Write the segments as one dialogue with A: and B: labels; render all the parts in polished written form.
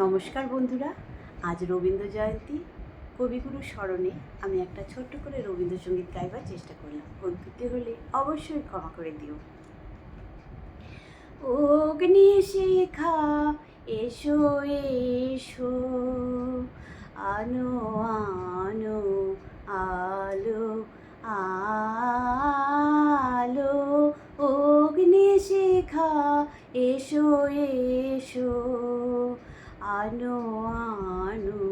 A: নমস্কার বন্ধুরা, আজ রবীন্দ্র জয়ন্তী। কবিগুরুর স্মরণে আমি একটা ছোট্ট করে রবীন্দ্রসঙ্গীত গাইবার চেষ্টা করলাম। ভুল ত্রুটি হলে অবশ্যই ক্ষমা করে দিও। অগ্নিশিখা এসো এসো, আনো আনো আলো আলো। অগ্নিশিখা এসো এসো, আনো আনো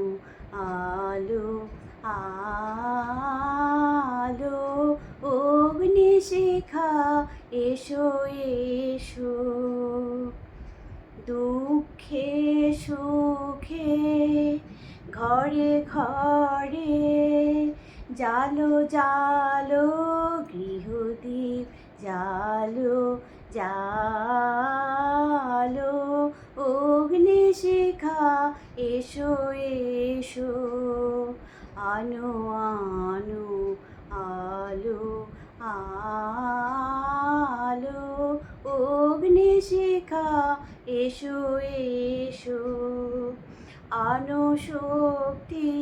A: আলো আলো। অগ্নিশিখা এসো এসো, দুঃখে সুখে ঘরে ঘরে জালো জালো গৃহদীপ জালো জালো। অগ্নিশিখা এসো এসো, আনো আনো আলো আলো। অগ্নিশিখা এসো এসো, আনো শক্তি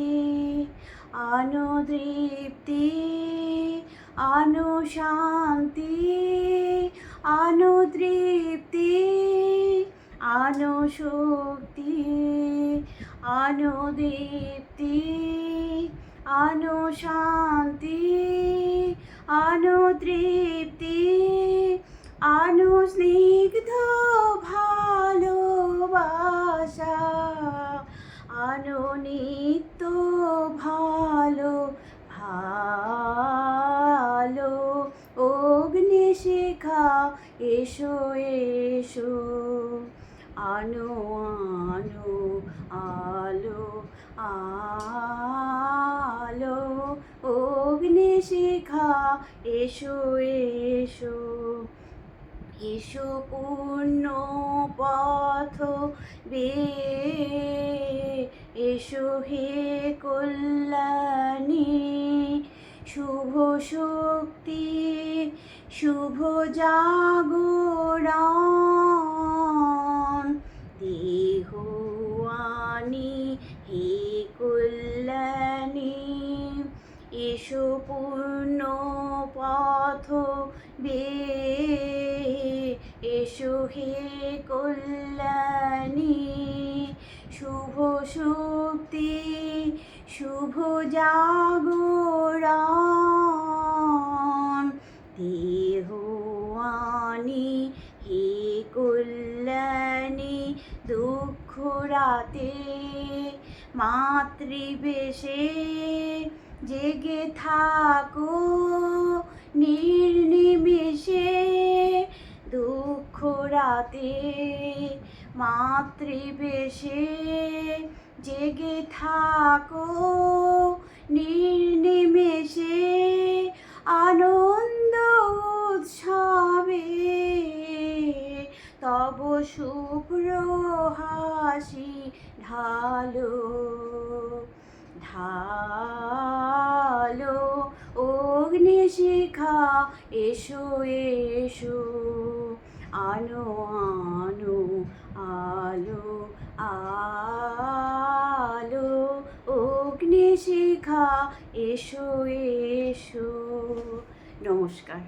A: আনো দীপ্তি, আনো শান্তি আনো তৃপ্তি। আনো শক্তি আনো দীপ্তি, আনো শান্তি আনো তৃপ্তি। আনো স্নিগ্ধ ভালোবাসা, আনো নিত্য ভালো ভালো। অগ্নিশিখা এসো এসো, আনো আনো আলো আলো। অগ্নিশিখা এসো এসো, এসো পূর্ণ পথ এসো হে কল্যাণী। শুভ শক্তি শুভ জাগরণ, দেহ আনি হে কল্যাণী। এসো পূর্ণ পথ এসো হে কল্যাণী। শুভ শক্তি শুভ জাগরণ, দেহ আনি হে কল্যাণী। দুঃখ রাতে মাতৃবেশে জেগে থাকো নির্নিমেষে। দুঃখ রাতে মাতৃবেশে জেগে থাকো নির্নিমেষে। আনন্দ উৎসবে তব শুভ্র হাসি ঢালো ঢালো। অগ্নিশিখা এসো এসো, আনো আনো আলো আলো। অগ্নিশিখা এসো এসো। নমস্কার।